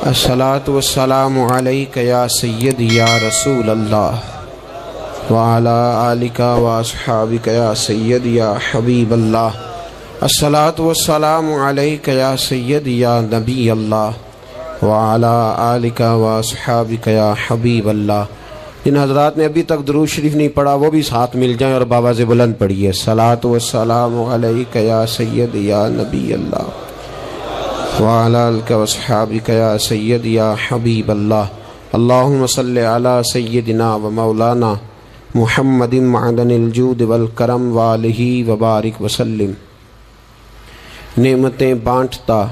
الصلاۃ والسلام علیک یا سید یا رسول اللہ وعلی آلک واصحابک یا سید یا حبیب اللہ۔ الصلاۃ والسلام علیک یا سید یا نبی اللہ وعلی آلک واصحابک یا حبیب اللہ۔ جن حضرات نے ابھی تک درود شریف نہیں پڑھا وہ بھی ساتھ مل جائیں اور بابا سے بلند پڑھیے، الصلاۃ والسلام علیک یا سید یا نبی اللہ وعلی آلک واصحابک یا سید یا حبیب اللہ۔ اللہم صلی علی سیدنا و مولانا محمد معدن الجود والکرم وآلہ وبارک وسلم۔ نعمتیں بانٹتا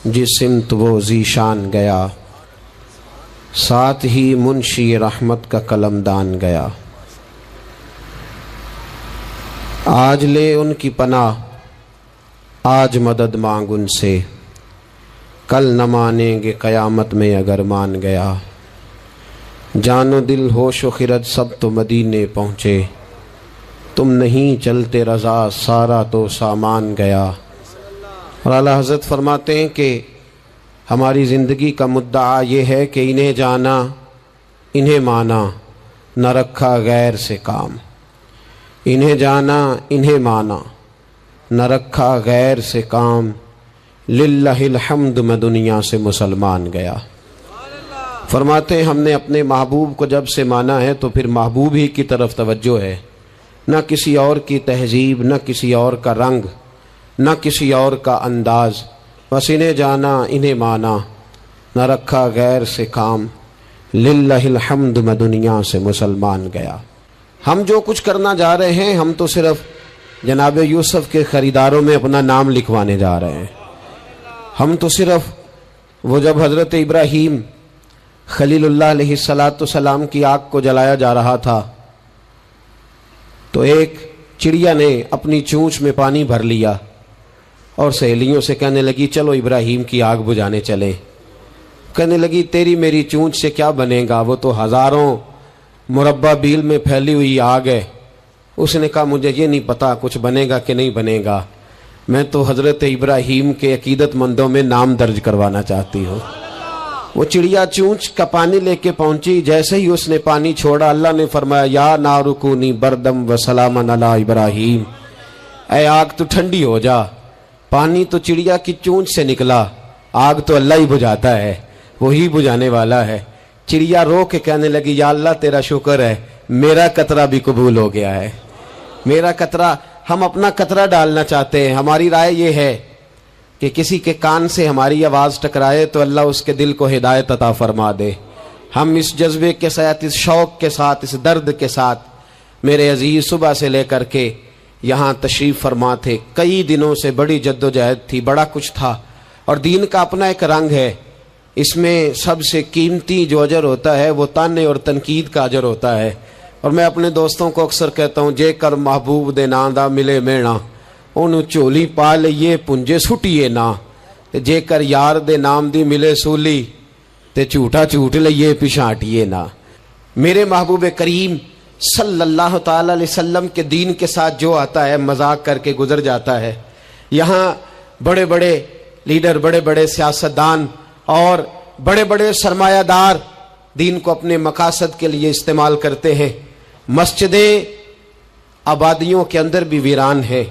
جس سمت وہ ذیشان گیا، ساتھ ہی منشی رحمت کا قلمدان گیا۔ آج لے ان کی پناہ، آج مدد مانگ ان سے، کل نہ مانیں گے قیامت میں اگر مان گیا۔ جان و دل ہوش و خرد سب تو مدینے پہنچے، تم نہیں چلتے رضا سارا تو سامان گیا۔ اور اعلیٰ حضرت فرماتے ہیں کہ ہماری زندگی کا مدعا یہ ہے کہ انہیں جانا انہیں مانا، نہ رکھا غیر سے کام۔ انہیں جانا انہیں مانا، نہ رکھا غیر سے کام، للہ الحمد میں دنیا سے مسلمان گیا۔ فرماتے ہیں ہم نے اپنے محبوب کو جب سے مانا ہے تو پھر محبوب ہی کی طرف توجہ ہے، نہ کسی اور کی تہذیب، نہ کسی اور کا رنگ، نہ کسی اور کا انداز۔ بس انہیں جانا انہیں مانا، نہ رکھا غیر سے کام، للہ الحمد میں دنیا سے مسلمان گیا۔ ہم جو کچھ کرنا جا رہے ہیں ہم تو صرف جناب یوسف کے خریداروں میں اپنا نام لکھوانے جا رہے ہیں۔ ہم تو صرف وہ جب حضرت ابراہیم خلیل اللہ علیہ السلام کی آگ کو جلایا جا رہا تھا تو ایک چڑیا نے اپنی چونچ میں پانی بھر لیا اور سہیلیوں سے کہنے لگی چلو ابراہیم کی آگ بجھانے چلیں۔ کہنے لگی تیری میری چونچ سے کیا بنے گا، وہ تو ہزاروں مربع بیل میں پھیلی ہوئی آگ ہے۔ اس نے کہا مجھے یہ نہیں پتا کچھ بنے گا کہ نہیں بنے گا، میں تو حضرت ابراہیم کے عقیدت مندوں میں نام درج کروانا چاہتی ہوں۔ وہ چڑیا چونچ کا پانی لے کے پہنچی، جیسے ہی اس نے پانی چھوڑا اللہ نے فرمایا یا نار کونی بردم و سلاما علی ابراہیم، اے آگ تو ٹھنڈی ہو جا۔ پانی تو چڑیا کی چونچ سے نکلا، آگ تو اللہ ہی بجھاتا ہے، وہی بجھانے والا ہے۔ چڑیا رو کے کہنے لگی یا اللہ تیرا شکر ہے میرا قطرہ بھی قبول ہو گیا ہے۔ میرا قطرہ، ہم اپنا قطرہ ڈالنا چاہتے ہیں۔ ہماری رائے یہ ہے کہ کسی کے کان سے ہماری آواز ٹکرائے تو اللہ اس کے دل کو ہدایت عطا فرما دے۔ ہم اس جذبے کے ساتھ، اس شوق کے ساتھ، اس درد کے ساتھ میرے عزیز صبح سے لے کر کے یہاں تشریف فرما تھے۔ کئی دنوں سے بڑی جد و جہد تھی، بڑا کچھ تھا، اور دین کا اپنا ایک رنگ ہے۔ اس میں سب سے قیمتی جو اجر ہوتا ہے وہ تانے اور تنقید کا اجر ہوتا ہے۔ اور میں اپنے دوستوں کو اکثر کہتا ہوں جے کر محبوب دے نام دا ملے مینا، انہوں چولی پا لئیے پنجے سٹیے نا، جے کر یار دے نام دی ملے سولی تے جھوٹا جھوٹ لئیے پچھاٹیے نا۔ میرے محبوب کریم صلی اللہ تعالی علیہ وسلم کے دین کے ساتھ جو آتا ہے مذاق کر کے گزر جاتا ہے۔ یہاں بڑے بڑے لیڈر، بڑے بڑے سیاستدان اور بڑے بڑے سرمایہ دار دین کو اپنے مقاصد کے لیے استعمال کرتے ہیں۔ مسجدیں آبادیوں کے اندر بھی ویران ہیں۔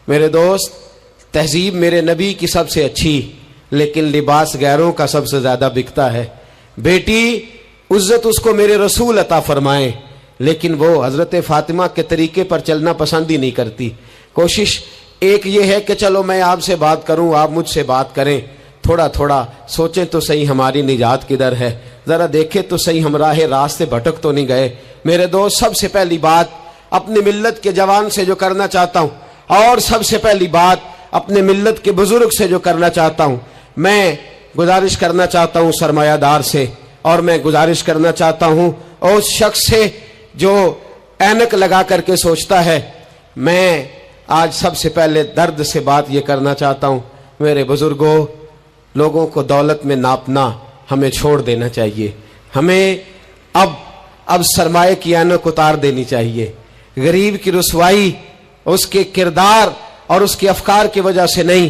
میرے دوست، تہذیب میرے نبی کی سب سے اچھی، لیکن لباس غیروں کا سب سے زیادہ بکتا ہے۔ بیٹی عزت اس کو میرے رسول عطا فرمائیں، لیکن وہ حضرت فاطمہ کے طریقے پر چلنا پسند ہی نہیں کرتی۔ کوشش ایک یہ ہے کہ چلو میں آپ سے بات کروں، آپ مجھ سے بات کریں، تھوڑا تھوڑا سوچیں تو صحیح ہماری نجات کدھر ہے، ذرا دیکھیں تو صحیح ہم راہ راست سے بھٹک تو نہیں گئے۔ میرے دوست، سب سے پہلی بات اپنی ملت کے جوان سے جو کرنا چاہتا ہوں، اور سب سے پہلی بات اپنے ملت کے بزرگ سے جو کرنا چاہتا ہوں، میں گزارش کرنا چاہتا ہوں سرمایہ دار سے، اور میں گزارش کرنا چاہتا ہوں اس شخص سے جو اینک لگا کر کے سوچتا ہے۔ میں آج سب سے پہلے درد سے بات یہ کرنا چاہتا ہوں، میرے بزرگوں، لوگوں کو دولت میں ناپنا ہمیں چھوڑ دینا چاہیے۔ ہمیں اب سرمایہ کی اینک اتار دینی چاہیے۔ غریب کی رسوائی اس کے کردار اور اس کے افکار کی وجہ سے نہیں،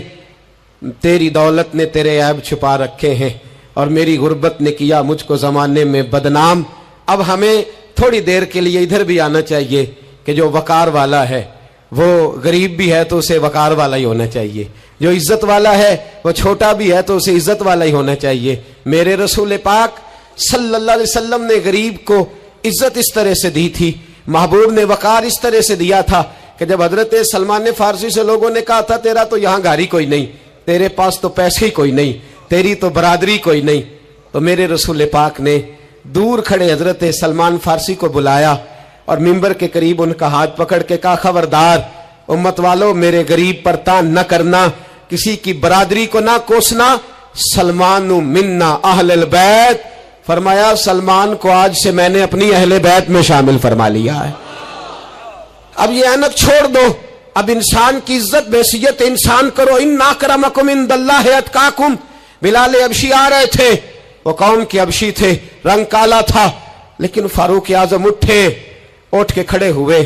تیری دولت نے تیرے عیب چھپا رکھے ہیں، اور میری غربت نے کیا مجھ کو زمانے میں بدنام. اب ہمیں تھوڑی دیر کے لیے ادھر بھی آنا چاہیے کہ جو وقار والا ہے وہ غریب بھی ہے تو اسے وقار والا ہی ہونا چاہیے, جو عزت والا ہے وہ چھوٹا بھی ہے تو اسے عزت والا ہی ہونا چاہیے. میرے رسول پاک صلی اللہ علیہ وسلم نے غریب کو عزت اس طرح سے دی تھی, محبوب نے وقار اس طرح سے دیا تھا کہ جب حضرت سلمان فارسی سے لوگوں نے کہا تھا تیرا تو یہاں گھر ہی کوئی نہیں, تیرے پاس تو پیسے ہی کوئی نہیں, تیری تو برادری کوئی نہیں, تو میرے رسول پاک نے دور کھڑے حضرت سلمان فارسی کو بلایا اور ممبر کے قریب ان کا ہاتھ پکڑ کے کہا خبردار امت والو, میرے غریب پر تان نہ کرنا, کسی کی برادری کو نہ کوسنا. سلمان منا اہل البیت, فرمایا سلمان کو آج سے میں نے اپنی اہل بیت میں شامل فرما لیا ہے. اب یہ اینک چھوڑ دو, اب انسان کی عزت بحیثیت انسان کرو. ان اکرمکم عند اللہ اتقاکم. بلال حبشی آ رہے تھے, وہ قوم کے حبشی تھے, رنگ کالا تھا, لیکن فاروق اعظم اٹھ کے کھڑے ہوئے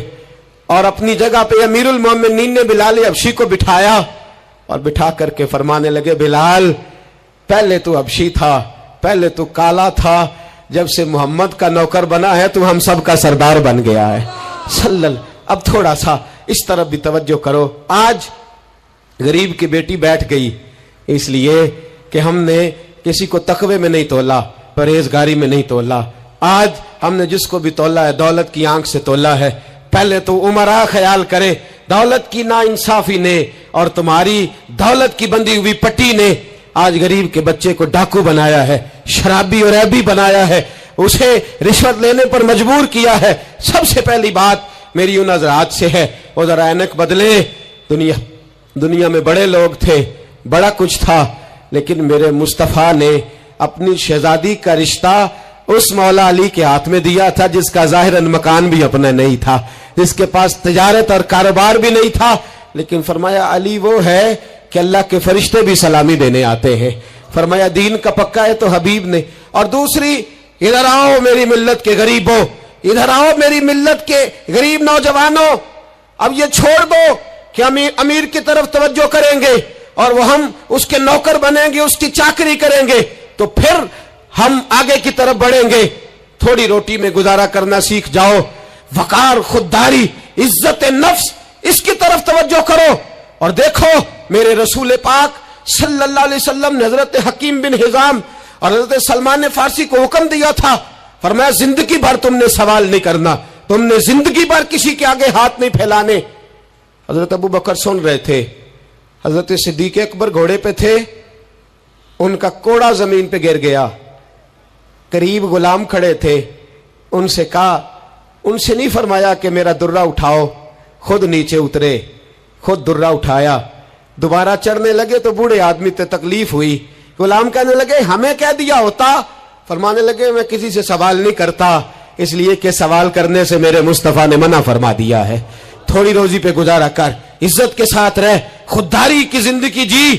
اور اپنی جگہ پہ امیر المومنین نے بلال حبشی کو بٹھایا اور بٹھا کر کے فرمانے لگے بلال پہلے تو حبشی تھا, پہلے تو کالا تھا, جب سے محمد کا نوکر بنا ہے تو ہم سب کا سردار بن گیا ہے. اب تھوڑا سا اس طرف بھی توجہ کرو. آج غریب کی بیٹی بیٹھ گئی اس لیے کہ ہم نے کسی کو تقوی میں نہیں تولا, پرہیزگاری میں نہیں تولا. آج ہم نے جس کو بھی تولا ہے دولت کی آنکھ سے تولا ہے. پہلے تو عمرہ خیال کرے, دولت کی نا انصافی نے اور تمہاری دولت کی بندھی ہوئی پٹی نے آج غریب کے بچے کو ڈاکو بنایا ہے, شرابی اور عیبی بنایا ہے, اسے رشوت لینے پر مجبور کیا ہے. سب سے پہلی بات میری ان حضرات سے ہے, وہ ذرا اینک بدلے. دنیا میں بڑے لوگ تھے, بڑا کچھ تھا, لیکن میرے مصطفیٰ نے اپنی شہزادی کا رشتہ اس مولا علی کے ہاتھ میں دیا تھا جس کا ظاہراً مکان بھی اپنا نہیں تھا, جس کے پاس تجارت اور کاروبار بھی نہیں تھا, لیکن فرمایا علی وہ ہے کہ اللہ کے فرشتے بھی سلامی دینے آتے ہیں. فرمایا دین کا پکا ہے تو حبیب نے. اور دوسری, ادھر آؤ میری ملت کے غریبوں, ادھر آؤ میری ملت کے غریب نوجوانوں, اب یہ چھوڑ دو کہ امیر کی طرف توجہ کریں گے اور وہ ہم اس کے نوکر بنیں گے, اس کی چاکری کریں گے تو پھر ہم آگے کی طرف بڑھیں گے. تھوڑی روٹی میں گزارا کرنا سیکھ جاؤ. وقار, خودداری, عزت نفس, اس کی طرف توجہ کرو. اور دیکھو میرے رسول پاک صلی اللہ علیہ وسلم نے حضرت حکیم بن حزام اور حضرت سلمان فارسی کو حکم دیا تھا, فرمایا زندگی بھر تم نے سوال نہیں کرنا, تم نے زندگی بھر کسی کے آگے ہاتھ نہیں پھیلانے. حضرت ابو بکر سن رہے تھے, حضرت صدیق اکبر گھوڑے پہ تھے, ان کا کوڑا زمین پہ گر گیا, قریب غلام کھڑے تھے, ان سے کہا, ان سے نہیں فرمایا کہ میرا درہ اٹھاؤ, خود نیچے اترے, خود درہ اٹھایا, دوبارہ چڑھنے لگے تو بوڑھے آدمی تے تکلیف ہوئی. غلام کہنے لگے ہمیں کہہ دیا ہوتا, فرمانے لگے میں کسی سے سوال نہیں کرتا اس لیے کہ سوال کرنے سے میرے مصطفیٰ نے منع فرما دیا ہے. تھوڑی روزی پہ گزارا کر, عزت کے ساتھ رہ, خودداری کی زندگی جی.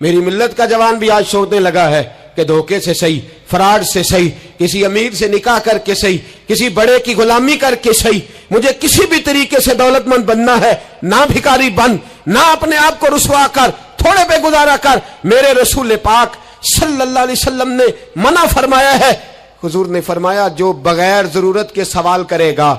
میری ملت کا جوان بھی آج سوچنے لگا ہے کہ دھوکے سے صحیح, فراڈ سے صحیح, کسی امیر سے نکاح کر کے صحیح, کسی بڑے کی غلامی کر کے صحیح, مجھے کسی بھی طریقے سے دولت مند بننا ہے, نہ بھکاری بن, نہ اپنے آپ کو رسوا کر, تھوڑے پہ گزارا کر. میرے رسول پاک صلی اللہ علیہ وسلم نے منع فرمایا ہے. حضور نے فرمایا جو بغیر ضرورت کے سوال کرے گا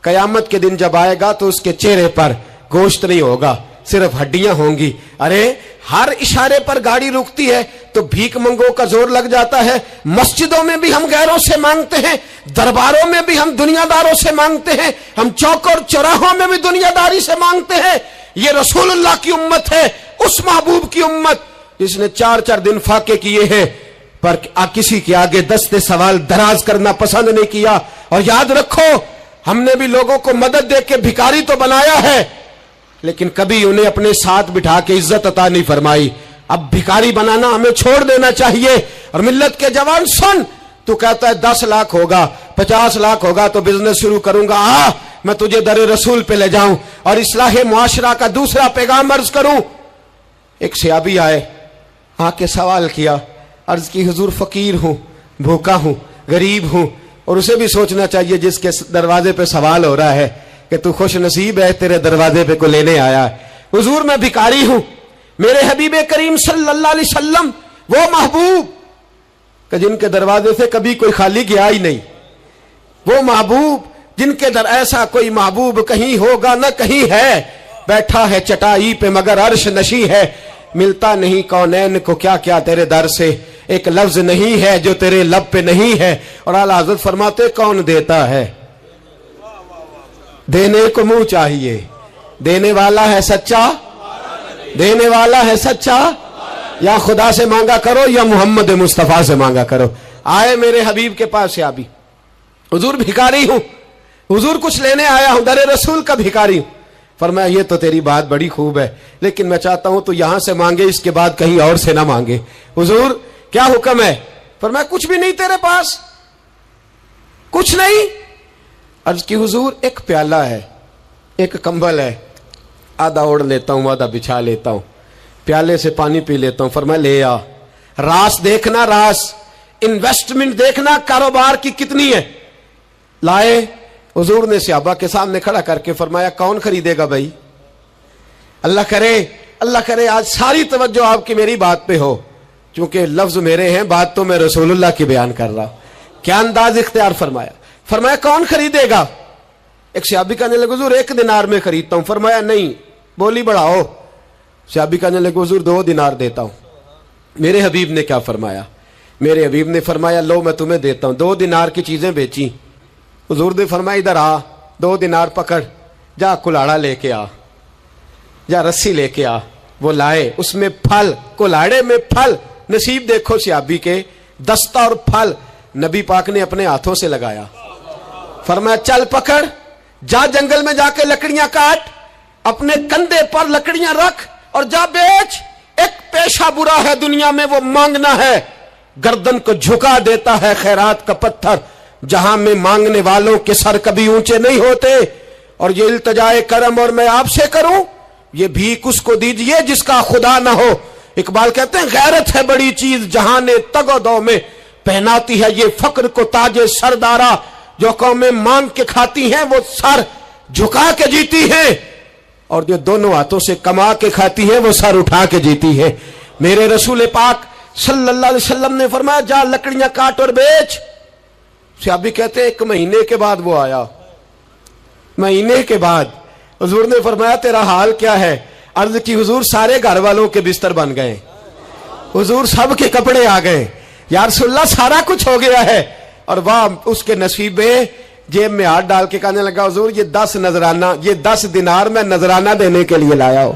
قیامت کے دن جب آئے گا تو اس کے چہرے پر گوشت نہیں ہوگا, صرف ہڈیاں ہوں گی. ارے ہر اشارے پر گاڑی رکتی ہے تو بھیک منگوں کا زور لگ جاتا ہے. مسجدوں میں بھی ہم غیروں سے مانگتے ہیں, درباروں میں بھی ہم دنیا داروں سے مانگتے ہیں, ہم چوک اور چوراہوں میں بھی دنیا داری سے مانگتے ہیں. یہ رسول اللہ کی امت ہے, اس محبوب کی امت جس نے 4 دن فاقے کیے ہیں پر کسی کے آگے دستے سوال دراز کرنا پسند نہیں کیا. اور یاد رکھو ہم نے بھی لوگوں کو مدد دے کے بھکاری تو بنایا ہے لیکن کبھی انہیں اپنے ساتھ بٹھا کے عزت عطا نہیں فرمائی. اب بھکاری بنانا ہمیں چھوڑ دینا چاہیے. اور ملت کے جوان سن, تو کہتا ہے 10 لاکھ ہوگا, 50 لاکھ ہوگا تو بزنس شروع کروں گا, میں تجھے در رسول پہ لے جاؤں اور اصلاح معاشرہ کا دوسرا پیغام عرض کروں. ایک صحابی آئے, آ کے سوال کیا, عرض کی حضور فقیر ہوں, بھوکا ہوں, غریب ہوں. اور اسے بھی سوچنا چاہیے جس کے دروازے پہ سوال ہو رہا ہے کہ تو خوش نصیب ہے, تیرے دروازے پہ کو لینے آیا ہے. حضور میں بھکاری ہوں. میرے حبیب کریم صلی اللہ علیہ وسلم وہ محبوب کہ جن کے دروازے سے کبھی کوئی خالی گیا ہی نہیں، وہ محبوب جن کے در ایسا کوئی محبوب کہیں ہوگا نہ کہیں ہے، بیٹھا ہے چٹائی پہ مگر عرش نشی ہے، ملتا نہیں کونین کو کیا کیا تیرے در سے، ایک لفظ نہیں ہے جو تیرے لب پہ نہیں ہے۔ اور اعلیٰ حضرت فرماتے کون دیتا ہے، دینے کو منہ چاہیے، دینے والا ہے سچا، دینے والا ہے سچا، یا خدا سے مانگا کرو یا محمد مصطفیٰ سے مانگا کرو۔ آئے میرے حبیب کے پاس سے آبی، حضور بھکاری ہوں، حضور کچھ لینے آیا ہوں، در رسول کا بھکاری ہوں۔ فرمایا یہ تو تیری بات بڑی خوب ہے، لیکن میں چاہتا ہوں تو یہاں سے مانگے، اس کے بعد کہیں اور سے نہ مانگے۔ حضور کیا حکم ہے؟ فرمایا کچھ بھی نہیں تیرے پاس، کچھ نہیں۔ عرض کی حضور ایک پیالہ ہے، ایک کمبل ہے، آدھا اوڑھ لیتا ہوں آدھا بچھا لیتا ہوں، پیالے سے پانی پی لیتا ہوں۔ فرمایا لے آ، راس دیکھنا، راس انویسٹمنٹ دیکھنا کاروبار کی کتنی ہے۔ لائے، حضور نے صحابہ کے سامنے کھڑا کر کے فرمایا کون خریدے گا بھائی؟ اللہ کرے آج ساری توجہ آپ کی میری بات پہ ہو، چونکہ لفظ میرے ہیں، بات تو میں رسول اللہ کی بیان کر رہا ہوں۔ کیا انداز اختیار فرمایا کون خریدے گا؟ ایک صحابی کہنے لگے حضور 1 دینار میں خریدتا ہوں۔ فرمایا نہیں، بولی بڑھاؤ۔ صحابی کہنے لگے حضور 2 دینار دیتا ہوں۔ میرے حبیب نے کیا فرمایا؟ میرے حبیب نے فرمایا لو میں تمہیں دیتا ہوں۔ 2 دینار کی چیزیں بیچی، حضور نے فرمایا ادھر آ، 2 دینار پکڑ، جا کلاڑا لے کے آ، جا رسی لے کے آ۔ وہ لائے، اس میں پھل، کلاڑے میں پھل، نصیب دیکھو صحابی کے، دستہ اور پھل نبی پاک نے اپنے ہاتھوں سے لگایا۔ فرمایا چل پکڑ، جا جنگل میں جا کے لکڑیاں کاٹ، اپنے کندھے پر لکڑیاں رکھ اور جا بیچ۔ ایک پیشہ برا ہے دنیا میں، وہ مانگنا ہے، گردن کو جھکا دیتا ہے خیرات کا پتھر، جہاں میں مانگنے والوں کے سر کبھی اونچے نہیں ہوتے۔ اور یہ التجائے کرم اور میں آپ سے کروں، یہ بھیک اس کو دیجئے جس کا خدا نہ ہو۔ اقبال کہتے ہیں غیرت ہے بڑی چیز جہاں نے تگ و دو میں، پہناتی ہے یہ فقر کو تاج سردارا، جو قومیں مانگ کے کھاتی ہیں وہ سر جھکا کے جیتی ہیں، اور جو دونوں ہاتھوں سے کما کے کھاتی ہیں وہ سر اٹھا کے جیتی ہے۔ میرے رسول پاک صلی اللہ علیہ وسلم نے فرمایا جا لکڑیاں کاٹ اور بیچ۔ صحابی کہتے ہیں 1 مہینے کے بعد وہ آیا، مہینے کے بعد حضور نے فرمایا تیرا حال کیا ہے؟ عرض کی حضور سارے گھر والوں کے بستر بن گئے، حضور سب کے کپڑے آ گئے، یا رسول اللہ سارا کچھ ہو گیا ہے۔ اور واہ اس کے نصیب میں، جیب میں ہاتھ ڈال کے کہنے لگا حضور یہ 10 نذرانہ، یہ 10 دینار میں نذرانہ دینے کے لیے لایا ہوں،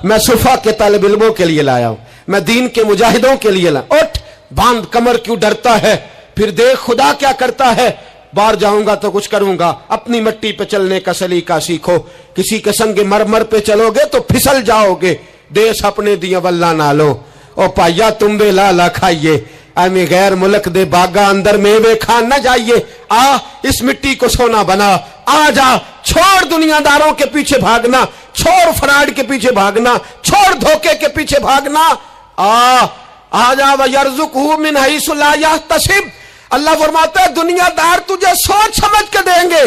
میں صفا کے طالب علموں کے لیے لایا ہوں، میں دین کے مجاہدوں کے لیے لایا۔ اٹھ باندھ کمر، کیوں ڈرتا ہے؟ پھر دیکھ خدا کیا کرتا ہے۔ باہر جاؤں گا تو کچھ کروں گا، اپنی مٹی پہ چلنے کا سلیقہ سیکھو، کسی کے سنگ مرمر پہ چلو گے تو پھسل جاؤ گے، دیس اپنے دیا واللہ نہ لو، او پایا تم بے لالا کھائیے، ایمی غیر ملک دے باغا اندر میوے کھان نہ جائیے، آ اس مٹی کو سونا بنا، آ جا، چھوڑ دنیا داروں کے پیچھے بھاگنا، چھوڑ فراڈ کے پیچھے بھاگنا، چھوڑ دھوکے کے پیچھے بھاگنا، آ جا وَيَرْزُقْهُ مِنْ حَيْثُ لَا يَحْتَسِبُ۔ اللہ فرماتا ہے دنیا دار تجھے سوچ سمجھ کے دیں گے،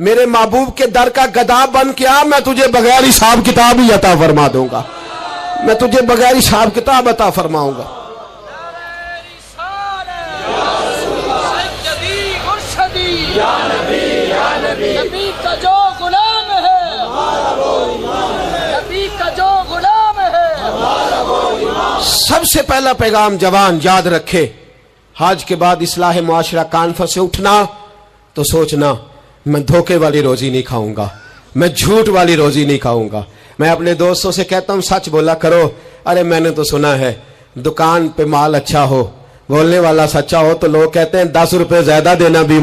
میرے محبوب کے در کا گدا بن کے آ، میں تجھے بغیر حساب کتاب ہی عطا فرما دوں گا، میں تجھے بغیر حساب کتاب عطا فرماؤں گا۔ نبی کا جو غلام ہے، نبی کا جو غلام ہے۔ سب سے پہلا پیغام جوان یاد رکھے، حج کے بعد اصلاح معاشرہ کانفرنس سے اٹھنا تو سوچنا میں دھوکے والی روزی نہیں کھاؤں گا، میں جھوٹ والی روزی نہیں کھاؤں گا۔ میں اپنے دوستوں سے کہتا ہوں سچ بولا کرو، ارے میں نے تو سنا ہے دکان پہ مال اچھا ہو، بولنے والا سچا ہو تو لوگ کہتے ہیں 10 روپے زیادہ دینا بھی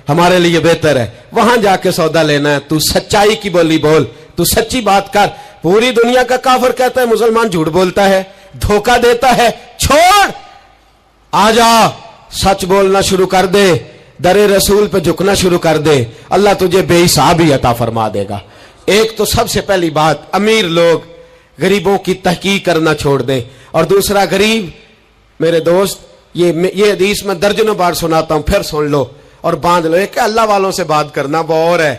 ہمارے لیے بہتر ہے، وہاں جا کے سودا لینا ہے۔ تو سچائی کی بولی بول، تو سچی بات کر۔ پوری دنیا کا کافر کہتا ہے مسلمان جھوٹ بولتا ہے، دھوکہ دیتا ہے، چھوڑ، آ جا، سچ بولنا شروع کر دے، در رسول پہ جھکنا شروع کر دے، اللہ تجھے بے حساب ہی عطا فرما دے گا۔ ایک تو سب سے پہلی بات، امیر لوگ غریبوں کی تحقیق کرنا چھوڑ دیں، اور دوسرا غریب، میرے دوست یہ حدیث میں درجنوں بار سناتا ہوں، پھر سن لو اور باندھ لو۔ ایک ہے اللہ والوں سے بات کرنا، وہ اور ہے،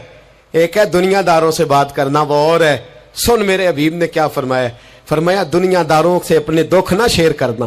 ایک ہے دنیا داروں سے بات کرنا، وہ اور ہے۔ سن میرے حبیب نے کیا فرمایا، فرمایا دنیا داروں سے اپنے دکھ نہ شیئر کرنا،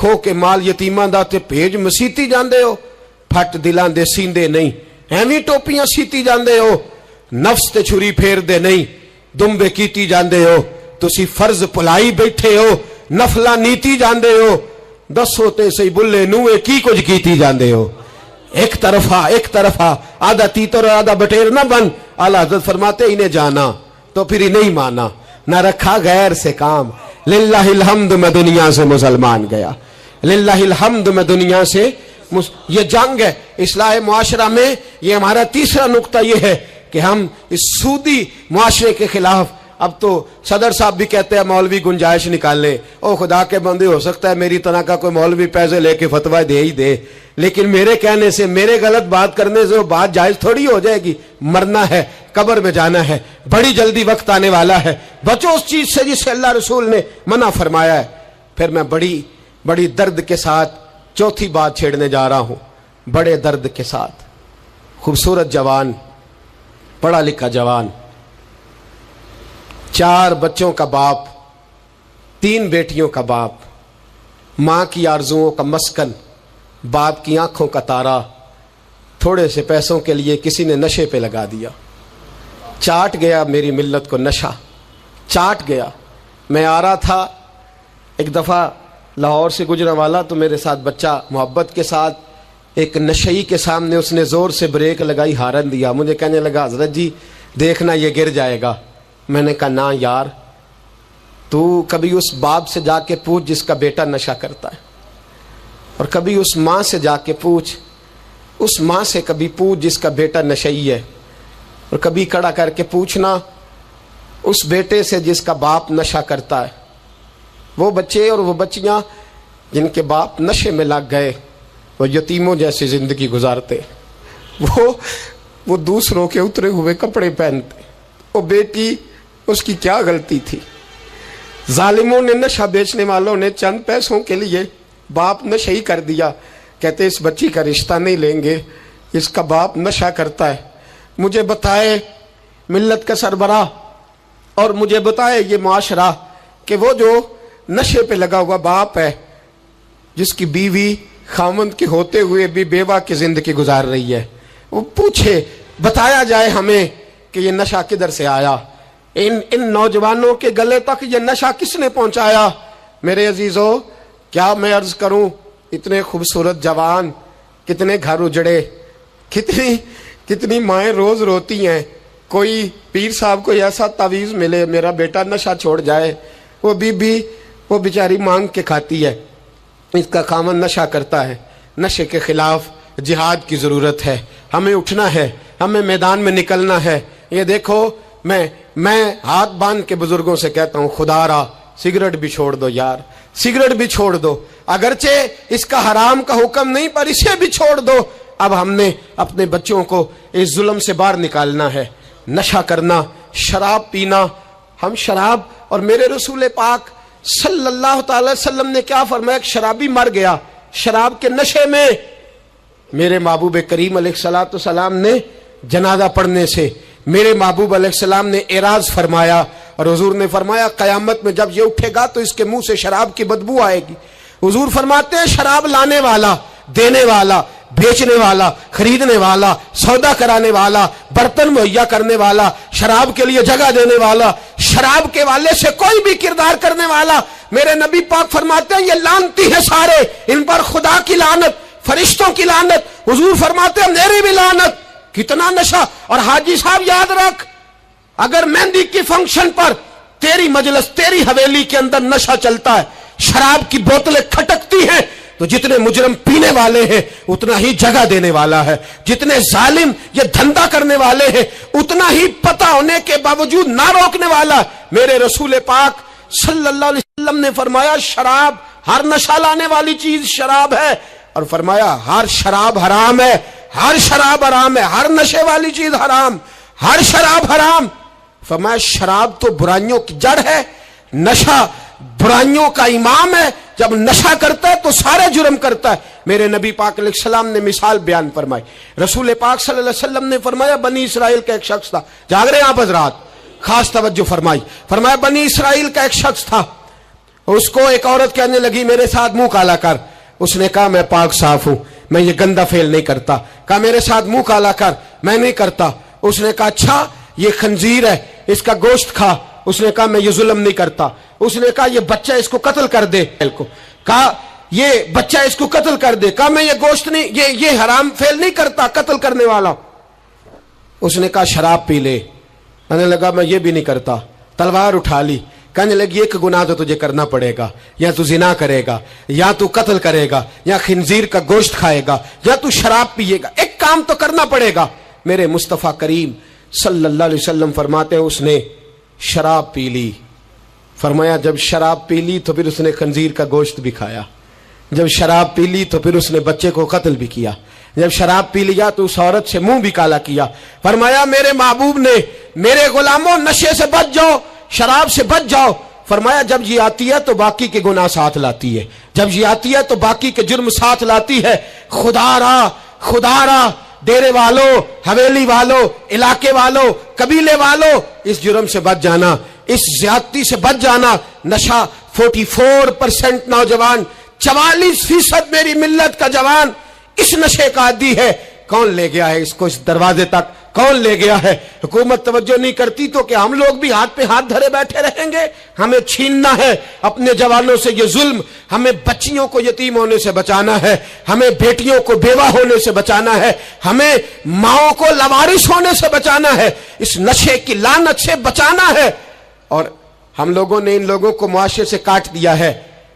ਖੋ ਕੇ ਮਾਲ ਯਤੀਮਾਂ ਦਾ ਤੇ ਭੇਜ ਮਸੀਤੀ ਜਾਂਦੇ ਹੋ, ਫੱਟ ਦਿਲਾਂ ਦੇ ਸੀਂਦੇ ਨਹੀਂ, ਐਵੇਂ ਟੋਪੀਆਂ ਸੀਤੀ ਜਾਂਦੇ ਹੋ, ਨਫਸ ਤੇ ਛੁਰੀ ਫੇਰਦੇ ਨਹੀਂ, ਦੁੰਬੇ ਕੀਤੀ ਜਾਂਦੇ ਹੋ, ਤੁਸੀਂ ਫਰਜ਼ ਭੁਲਾਈ ਬੈਠੇ ਹੋ, ਨਫਲਾਂ ਨੀਤੀ ਜਾਂਦੇ ਹੋ, ਦੱਸੋ ਤੇ ਸਹੀ ਬੁੱਲੇ ਨੂਏ ਕੀ ਕੁਝ ਕੀਤੀ ਜਾਂਦੇ ਹੋ। ایک طرفہ آدھا تیتر اور آدھا بٹیر نہ بن. اعلیٰ حضرت فرماتے انہیں جانا تو پھر انہیں مانا، نہ رکھا غیر سے کام. للہ الحمد میں دنیا سے مسلمان گیا، للہ الحمد میں دنیا سے یہ جنگ ہے اصلاح معاشرہ میں. یہ ہمارا تیسرا نقطہ یہ ہے کہ ہم اس سودی معاشرے کے خلاف. اب تو صدر صاحب بھی کہتے ہیں مولوی گنجائش نکال لیں. او خدا کے بندے، ہو سکتا ہے میری طرح کا کوئی مولوی پیسے لے کے فتویٰ دے ہی دے، لیکن میرے کہنے سے، میرے غلط بات کرنے سے وہ بات جائز تھوڑی ہو جائے گی. مرنا ہے، قبر میں جانا ہے، بڑی جلدی وقت آنے والا ہے. بچو اس چیز سے جس سے اللہ رسول نے منع فرمایا ہے. پھر میں بڑی درد کے ساتھ چوتھی بات چھیڑنے جا رہا ہوں. بڑے درد کے ساتھ خوبصورت جوان، پڑھا لکھا جوان، 4 بچوں کا باپ، 3 بیٹیوں کا باپ، ماں کی آرزوؤں کا مسکن، باپ کی آنکھوں کا تارا، تھوڑے سے پیسوں کے لیے کسی نے نشے پہ لگا دیا. چاٹ گیا میری ملت کو نشہ، چاٹ گیا. میں آ رہا تھا ایک دفعہ لاہور سے گزرا والا، تو میرے ساتھ بچہ محبت کے ساتھ ایک نشئی کے سامنے اس نے زور سے بریک لگائی، ہارن دیا. مجھے کہنے لگا حضرت جی دیکھنا یہ گر جائے گا. میں نے کہا نا یار، تو کبھی اس باپ سے جا کے پوچھ جس کا بیٹا نشہ کرتا ہے، اور کبھی اس ماں سے جا کے پوچھ، اس ماں سے کبھی پوچھ جس کا بیٹا نشئی ہے، اور کبھی کھڑا کر کے پوچھنا اس بیٹے سے جس کا باپ نشہ کرتا ہے. وہ بچے اور وہ بچیاں جن کے باپ نشے میں لگ گئے، وہ یتیموں جیسی زندگی گزارتے، وہ دوسروں کے اترے ہوئے کپڑے پہنتے. وہ بیٹی، اس کی کیا غلطی تھی؟ ظالموں نے، نشہ بیچنے والوں نے چند پیسوں کے لیے باپ نشئی کر دیا. کہتے اس بچی کا رشتہ نہیں لیں گے، اس کا باپ نشہ کرتا ہے. مجھے بتائے ملت کا سربراہ اور مجھے بتائے یہ معاشرہ کہ وہ جو نشے پہ لگا ہوا باپ ہے، جس کی بیوی خاوند کے ہوتے ہوئے بھی بیوہ کی زندگی گزار رہی ہے، وہ پوچھے، بتایا جائے ہمیں کہ یہ نشہ کدھر سے آیا، ان نوجوانوں کے گلے تک یہ نشہ کس نے پہنچایا. میرے عزیزو، کیا میں عرض کروں، اتنے خوبصورت جوان، کتنے گھر اجڑے، کتنی مائیں روز روتی ہیں. کوئی پیر صاحب کو ایسا تعویذ ملے میرا بیٹا نشہ چھوڑ جائے، وہ بی وہ بیچاری مانگ کے کھاتی ہے، اس کا خامن نشہ کرتا ہے. نشے کے خلاف جہاد کی ضرورت ہے. ہمیں اٹھنا ہے، ہمیں میدان میں نکلنا ہے. یہ دیکھو، میں ہاتھ باندھ کے بزرگوں سے کہتا ہوں، خدا را سگریٹ بھی چھوڑ دو یار، سگریٹ بھی چھوڑ دو. اگرچہ اس کا حرام کا حکم نہیں، پر اسے بھی چھوڑ دو. اب ہم نے اپنے بچوں کو اس ظلم سے باہر نکالنا ہے. نشہ کرنا، شراب پینا، ہم شراب، اور میرے رسول پاک صلی اللہ تعالی وسلم نے کیا فرمایا، ایک شرابی مر گیا شراب کے نشے میں. میرے محبوب کریم علیہ السلام نے جنازہ پڑھنے سے، میرے محبوب علیہ السلام نے اعراض فرمایا، اور حضور نے فرمایا قیامت میں جب یہ اٹھے گا تو اس کے منہ سے شراب کی بدبو آئے گی. حضور فرماتے ہیں شراب لانے والا، دینے والا، بیچنے والا، خریدنے والا، سودا کرانے والا، برتن مہیا کرنے والا، شراب کے لیے جگہ دینے والا، شراب کے والے سے کوئی بھی کردار کرنے والا، میرے نبی پاک فرماتے ہیں یہ لعنتی ہے سارے، ان پر خدا کی لعنت، فرشتوں کی لعنت. حضور فرماتے ہیں میری بھی لعنت. کتنا نشہ. اور حاجی صاحب یاد رکھ، اگر مہندی کی فنکشن پر تیری مجلس، تیری حویلی کے اندر نشہ چلتا ہے، شراب کی بوتلیں کھٹکتی ہیں، تو جتنے مجرم پینے والے ہیں اتنا ہی جگہ دینے والا ہے، جتنے ظالم یہ دھندا کرنے والے ہیں اتنا ہی پتہ ہونے کے باوجود نہ روکنے والا. میرے رسول پاک صلی اللہ علیہ وسلم نے فرمایا شراب، ہر نشہ لانے والی چیز شراب ہے، اور فرمایا ہر شراب حرام ہے، ہر شراب حرام ہے، ہر نشے والی چیز حرام، ہر شراب حرام. فرمایا شراب تو برائیوں کی جڑ ہے، نشہ برائیوں کا امام ہے. جب نشہ کرتا ہے تو سارے جرم کرتا ہے. میرے نبی پاک علیہ السلام نے مثال بیان فرمائی. رسول پاک صلی اللہ علیہ وسلم نے فرمایا بنی اسرائیل کا ایک شخص تھا. جاگ رہے ہیں آپ حضرات، خاص توجہ فرمائی. فرمایا بنی اسرائیل کا ایک شخص تھا، اس کو ایک عورت کہنے لگی میرے ساتھ منہ کالا کر. اس نے کہا میں پاک صاف ہوں, میں یہ گندا فعل نہیں کرتا. کہا میرے ساتھ منہ کالا کر, میں نہیں کرتا. اس نے کہا اچھا یہ خنزیر ہے, اس کا گوشت کھا. اس نے کہا میں یہ ظلم نہیں کرتا. اس نے کہا یہ بچہ اس کو قتل کر دے. کہا یہ بچہ اس کو قتل کر دے. کہا میں یہ گوشت نہیں, یہ حرام فعل نہیں کرتا, قتل کرنے والا. اس نے کہا شراب پی لے. کہنے لگا میں یہ بھی نہیں کرتا. تلوار اٹھا لی. کہنے لگی ایک گناہ تو تجھے کرنا پڑے گا, یا تو زنا کرے گا, یا تو قتل کرے گا, یا خنزیر کا گوشت کھائے گا, یا تو شراب پیے گا. ایک کام تو کرنا پڑے گا. میرے مصطفیٰ کریم صلی اللہ علیہ وسلم فرماتے ہیں اس نے شراب پی لی. فرمایا جب شراب پی لی تو پھر اس نے خنزیر کا گوشت بھی کھایا. جب شراب پی لی تو پھر اس نے بچے کو قتل بھی کیا. جب شراب پی لیا تو اس عورت سے منہ بھی کالا کیا. فرمایا میرے محبوب نے میرے غلاموں نشے سے بچ جاؤ, شراب سے بچ جاؤ. فرمایا جب یہ آتی ہے تو باقی کے گناہ ساتھ لاتی ہے, جب یہ آتی ہے تو باقی کے جرم ساتھ لاتی ہے. خدا را ڈیرے والوں, حویلی والوں, علاقے والوں, قبیلے والوں, اس جرم سے بچ جانا, اس زیادتی سے بچ جانا. نشہ 44% نوجوان, 44% میری ملت کا جوان اس نشے کا عادی ہے. کون لے گیا ہے اس کو اس دروازے تک, کون لے گیا ہے؟ حکومت توجہ نہیں کرتی تو کہ ہم لوگ بھی ہاتھ پہ ہاتھ دھرے بیٹھے رہیں گے؟ ہمیں چھیننا ہے اپنے جوانوں سے یہ ظلم. ہمیں بچیوں کو یتیم ہونے سے بچانا ہے, ہمیں بیٹیوں کو بیوہ ہونے سے بچانا ہے, ہمیں ماؤں کو لوارث ہونے سے بچانا ہے, اس نشے کی لعنت سے بچانا ہے. اور ہم لوگوں نے ان لوگوں کو معاشرے سے کاٹ دیا ہے,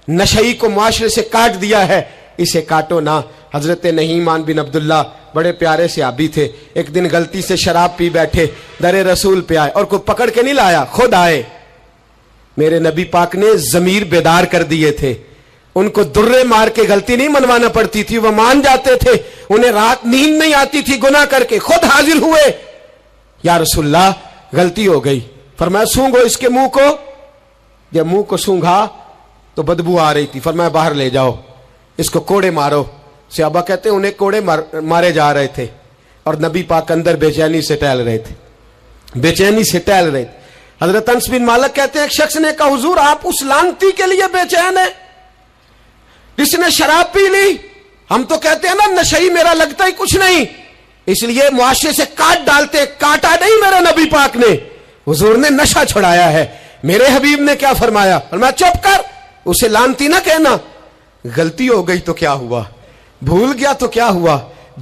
نشئی کو معاشرے سے کاٹ دیا ہے. اسے کاٹو نہ. حضرت نعمان بن عبداللہ بڑے پیارے صحابی تھے. ایک دن غلطی سے شراب پی بیٹھے, در رسول پہ آئے, اور کوئی پکڑ کے نہیں لایا, خود آئے. میرے نبی پاک نے ضمیر بیدار کر دیے تھے. ان کو درے مار کے غلطی نہیں منوانا پڑتی تھی, وہ مان جاتے تھے. انہیں رات نیند نہیں آتی تھی گناہ کر کے, خود حاضر ہوئے. یا رسول اللہ غلطی ہو گئی. فرمایا سونگو اس کے منہ کو. جب منہ کو سونگھا تو بدبو آ رہی تھی. فرمایا باہر لے جاؤ, اس کو کوڑے مارو. صحابہ کہتے ہیں انہیں کوڑے مارے جا رہے تھے اور نبی پاک اندر بے چینی سے ٹہل رہے تھے, بے چینی سے ٹہل رہے تھے. حضرت انس بن مالک کہتے ہیں ایک شخص نے کہا حضور آپ اس لعنتی کے لیے بے چین ہیں جس نے شراب پی لی؟ ہم تو کہتے ہیں نا نشئی میرا لگتا ہی کچھ نہیں, اس لیے معاشرے سے کاٹ ڈالتے. کاٹا نہیں میرے نبی پاک نے, حضور نے نشہ چھڑایا ہے. میرے حبیب نے کیا فرمایا؟ فرمایا چپ کر, اسے لعنتی نہ کہنا. غلطی ہو گئی تو کیا ہوا, بھول گیا تو کیا ہوا,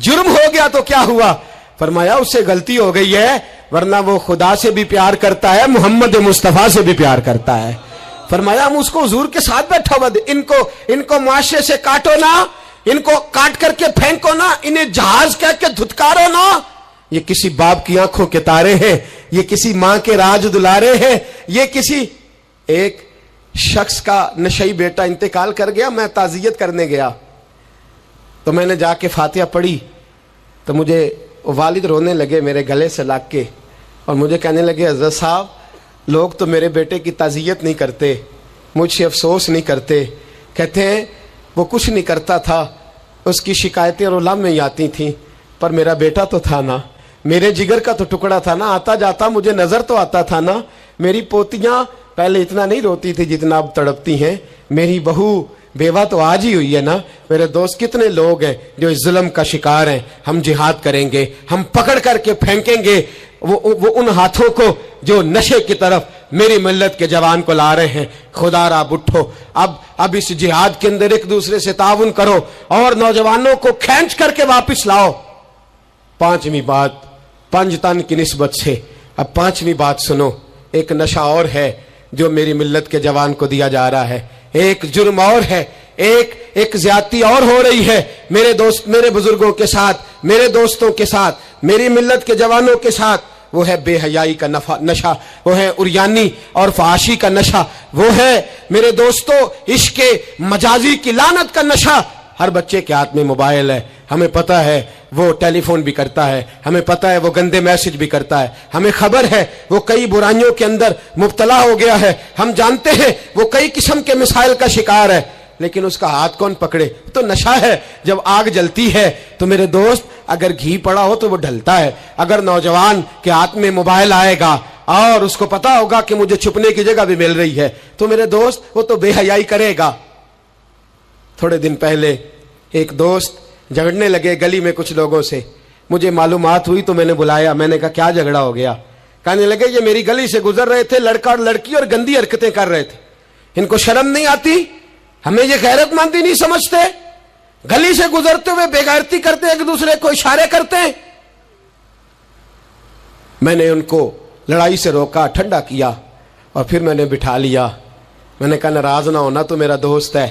جرم ہو گیا تو کیا ہوا؟ فرمایا اس سے غلطی ہو گئی ہے, ورنہ وہ خدا سے بھی پیار کرتا ہے, محمد مصطفیٰ سے بھی پیار کرتا ہے. فرمایا ہم اس کو حضور کے ساتھ بیٹھا ہوا, ان کو معاشرے سے کاٹو نہ, ان کو کاٹ کر کے پھینکو نہ, انہیں جہاز کہہ کے دھتکارو نہ. یہ کسی باپ کی آنکھوں کے تارے ہیں, یہ کسی ماں کے راج دلارے ہیں, یہ کسی ایک شخص کا نشئی بیٹا انتقال کر گیا. میں تعزیت کرنے گیا تو میں نے جا کے فاتحہ پڑھی تو مجھے والد رونے لگے میرے گلے سے لگ کے, اور مجھے کہنے لگے حضرت صاحب لوگ تو میرے بیٹے کی تعزیت نہیں کرتے, مجھ سے افسوس نہیں کرتے. کہتے ہیں وہ کچھ نہیں کرتا تھا, اس کی شکایتیں رولام میں ہی آتی تھیں, پر میرا بیٹا تو تھا نا, میرے جگر کا تو ٹکڑا تھا نا, آتا جاتا مجھے نظر تو آتا تھا نا. میری پوتیاں پہلے اتنا نہیں روتی تھی جتنا اب تڑپتی ہیں, میری بہو بیوہ تو آج ہی ہوئی ہے نا. میرے دوست کتنے لوگ ہیں جو اس ظلم کا شکار ہیں. ہم جہاد کریں گے, ہم پکڑ کر کے پھینکیں گے وہ ان ہاتھوں کو جو نشے کی طرف میری ملت کے جوان کو لا رہے ہیں. خدا را اٹھو, اب اس جہاد کے اندر ایک دوسرے سے تعاون کرو اور نوجوانوں کو کھینچ کر کے واپس لاؤ. پانچویں بات پنجتن کی نسبت سے, اب پانچویں بات سنو. ایک نشہ اور ہے جو میری ملت کے جوان کو دیا جا رہا ہے, ایک جرم اور ہے, ایک زیادتی اور ہو رہی ہے میرے دوست, میرے بزرگوں کے ساتھ, میرے دوستوں کے ساتھ, میری ملت کے جوانوں کے ساتھ. وہ ہے بے حیائی کا نشہ, وہ ہے عریانی اور فحاشی کا نشہ, وہ ہے میرے دوستوں عشق مجازی کی لعنت کا نشہ. ہر بچے کے ہاتھ میں موبائل ہے, ہمیں پتہ ہے وہ ٹیلی فون بھی کرتا ہے, ہمیں پتہ ہے وہ گندے میسج بھی کرتا ہے, ہمیں خبر ہے وہ کئی برائیوں کے اندر مبتلا ہو گیا ہے, ہم جانتے ہیں وہ کئی قسم کے مسائل کا شکار ہے. لیکن اس کا ہاتھ کون پکڑے؟ تو نشہ ہے. جب آگ جلتی ہے تو میرے دوست اگر گھی پڑا ہو تو وہ ڈھلتا ہے. اگر نوجوان کے ہاتھ میں موبائل آئے گا اور اس کو پتا ہوگا کہ مجھے چھپنے کی جگہ بھی مل رہی ہے، تو میرے دوست وہ تو بے حیائی کرے گا۔ تھوڑے دن پہلے ایک دوست جھگڑنے لگے گلی میں کچھ لوگوں سے، مجھے معلومات ہوئی تو میں نے بلایا، میں نے کہا کیا جھگڑا ہو گیا؟ کہنے لگے یہ میری گلی سے گزر رہے تھے لڑکا اور لڑکی اور گندی حرکتیں کر رہے تھے، ان کو شرم نہیں آتی؟ ہمیں یہ غیرت مندی نہیں سمجھتے؟ گلی سے گزرتے ہوئے بے غیرتی کرتے، ایک دوسرے کو اشارے کرتے۔ میں نے ان کو لڑائی سے روکا، ٹھنڈا کیا اور پھر میں نے بٹھا لیا۔ میں نے کہا ناراض نہ ہونا، تو میرا دوست ہے،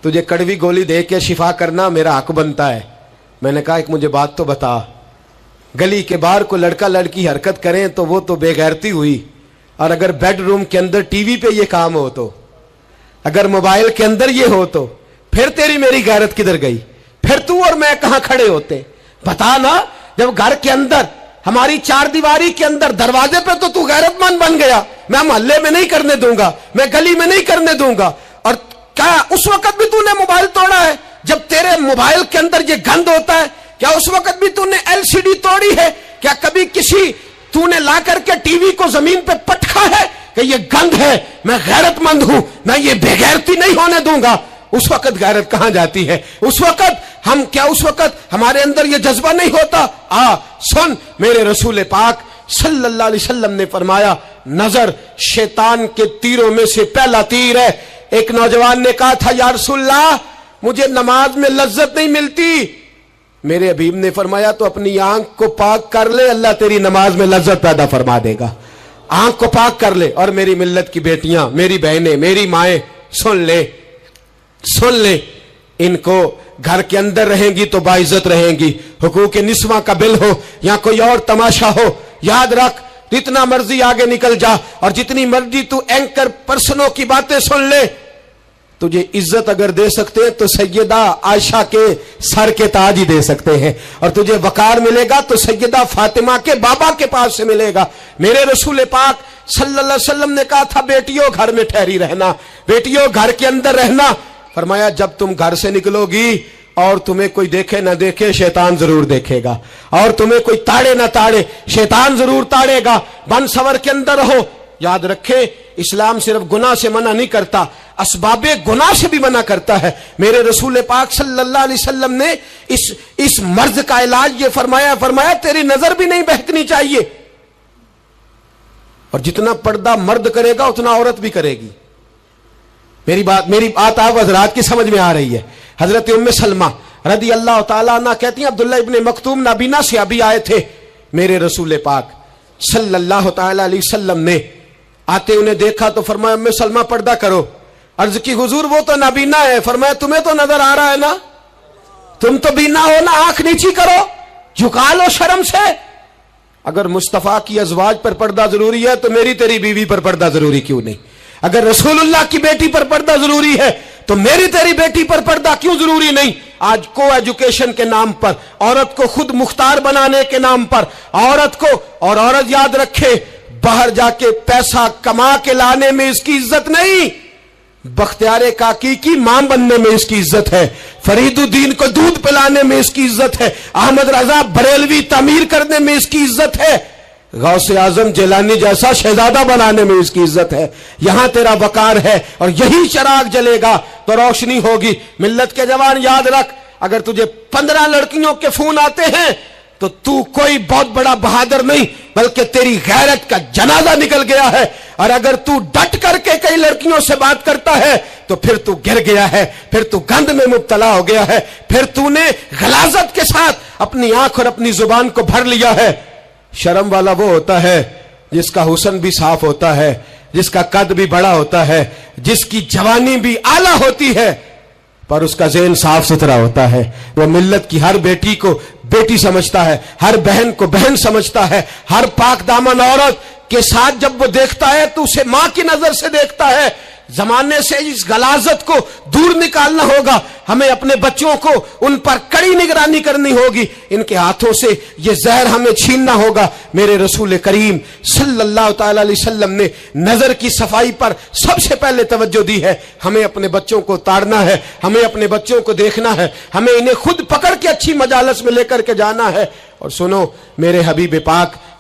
تجھے کڑوی گولی دے کے شفا کرنا میرا حق بنتا ہے۔ میں نے کہا ایک مجھے بات تو بتا، گلی کے باہر کو لڑکا لڑکی حرکت کریں تو وہ تو بے غیرتی ہوئی، اور اگر بیڈ روم کے اندر ٹی وی پہ یہ کام ہو تو، اگر موبائل کے اندر یہ ہو تو پھر تیری میری غیرت کدھر گئی؟ پھر تو اور میں کہاں کھڑے ہوتے؟ بتا نا، جب گھر کے اندر ہماری چار دیواری کے اندر دروازے پہ تو غیرت مند بن گیا، میں محلے میں نہیں کرنے دوں گا، میں گلی میں نہیں کرنے دوں گا۔ اور کیا اس وقت بھی تو نے موبائل توڑا ہے جب تیرے موبائل کے اندر یہ گند ہوتا ہے؟ کیا اس وقت بھی تو نے ایل سی ڈی توڑی ہے؟ کیا کبھی کسی تو نے لا کر کے ٹی وی کو زمین پہ پٹکا ہے کہ یہ گند ہے، میں غیرت مند ہوں، میں یہ بے غیرتی نہیں ہونے دوں گا؟ اس وقت غیرت کہاں جاتی ہے؟ اس وقت ہم کیا اس وقت ہمارے اندر یہ جذبہ نہیں ہوتا؟ سن، میرے رسول پاک صلی اللہ علیہ وسلم نے فرمایا نظر شیطان کے تیروں میں سے پہلا تیر ہے۔ ایک نوجوان نے کہا تھا یا رسول اللہ مجھے نماز میں لذت نہیں ملتی، میرے حبیب نے فرمایا تو اپنی آنکھ کو پاک کر لے، اللہ تیری نماز میں لذت پیدا فرما دے گا۔ آنکھ کو پاک کر لے۔ اور میری ملت کی بیٹیاں، میری بہنیں، میری مائیں، سن لے، ان کو گھر کے اندر رہیں گی تو باعزت رہیں گی۔ حقوق نسواں کا بل ہو یا کوئی اور تماشا ہو، یاد رکھ جتنا مرضی آگے نکل جا اور جتنی مرضی تو اینکر پرسنوں کی باتیں سن لے، تجھے عزت اگر دے سکتے ہیں تو سیدہ عائشہ کے سر کے تاج ہی دے سکتے ہیں، اور تجھے وقار ملے گا تو سیدہ فاطمہ کے بابا کے پاس سے ملے گا۔ میرے رسول پاک صلی اللہ علیہ وسلم نے کہا تھا بیٹیوں گھر میں ٹھہری رہنا، بیٹیوں گھر کے اندر رہنا۔ فرمایا جب تم گھر سے نکلو گی اور تمہیں کوئی دیکھے نہ دیکھے شیطان ضرور دیکھے گا، اور تمہیں کوئی تاڑے نہ تاڑے شیطان ضرور تاڑے گا۔ بن سور کے اندر رہو۔ یاد رکھے اسلام صرف گناہ سے منع نہیں کرتا، اسباب گناہ سے بھی منع کرتا ہے۔ میرے رسول پاک صلی اللہ علیہ وسلم نے اس مرض کا علاج یہ فرمایا تیری نظر بھی نہیں بہکنی چاہیے، اور جتنا پردہ مرد کرے گا اتنا عورت بھی کرے گی۔ میری بات آپ حضرات کی سمجھ میں آ رہی ہے؟ حضرت ام سلمہ رضی اللہ تعالیٰ عنہ کہتی ہیں عبداللہ ابن مکتوم نابینا سے ابھی آئے تھے، میرے رسول پاک صلی اللہ تعالیٰ علیہ وسلم نے آتے انہیں دیکھا تو فرمایا ام سلمہ پردہ کرو۔ عرض کی حضور وہ تو نابینا ہے۔ فرمایا تمہیں تو نظر آ رہا ہے نا، تم تو بینا ہو نا، آنکھ نیچی کرو، جھکا لو شرم سے۔ اگر مصطفیٰ کی ازواج پر پردہ ضروری ہے تو میری تیری بیوی پر پردہ ضروری کیوں نہیں؟ اگر رسول اللہ کی بیٹی پر پردہ ضروری ہے تو میری تیری بیٹی پر پردہ کیوں ضروری نہیں؟ آج کو ایجوکیشن کے نام پر، عورت کو خود مختار بنانے کے نام پر عورت کو، اور عورت یاد رکھے باہر جا کے پیسہ کما کے لانے میں اس کی عزت نہیں، بختیار کاکی کی ماں بننے میں اس کی عزت ہے، فرید الدین کو دودھ پلانے میں اس کی عزت ہے، احمد رضا بریلوی تعمیر کرنے میں اس کی عزت ہے، غوث اعظم جیلانی جیسا شہزادہ بنانے میں اس کی عزت ہے۔ یہاں تیرا وقار ہے اور یہی چراغ جلے گا تو روشنی ہوگی۔ ملت کے جوان یاد رکھ، اگر تجھے 15 لڑکیوں کے فون آتے ہیں تو کوئی بہت بڑا بہادر نہیں، بلکہ تیری غیرت کا جنازہ نکل گیا ہے، اور اگر تو ڈٹ کر کے کئی لڑکیوں سے بات کرتا ہے تو پھر تو گر گیا ہے، پھر تو گند میں مبتلا ہو گیا ہے، پھر تو نے غلاظت کے ساتھ اپنی آنکھ اور اپنی زبان کو بھر لیا ہے۔ شرم والا وہ ہوتا ہے جس کا حسن بھی صاف ہوتا ہے، جس کا قد بھی بڑا ہوتا ہے، جس کی جوانی بھی اعلیٰ ہوتی ہے، پر اس کا ذہن صاف ستھرا ہوتا ہے۔ وہ ملت کی ہر بیٹی کو بیٹی سمجھتا ہے، ہر بہن کو بہن سمجھتا ہے، ہر پاک دامن عورت کے ساتھ جب وہ دیکھتا ہے تو اسے ماں کی نظر سے دیکھتا ہے۔ زمانے سے اس غلاظت کو دور نکالنا ہوگا، ہمیں اپنے بچوں کو ان پر کڑی نگرانی کرنی ہوگی، ان کے ہاتھوں سے یہ زہر ہمیں چھیننا ہوگا۔ میرے رسول کریم صلی اللہ تعالی علیہ وسلم نے نظر کی صفائی پر سب سے پہلے توجہ دی ہے۔ ہمیں اپنے بچوں کو تاڑنا ہے، ہمیں اپنے بچوں کو دیکھنا ہے، ہمیں انہیں خود پکڑ کے اچھی مجالس میں لے کر کے جانا ہے۔ اور سنو، میرے حبیب پاک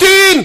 3,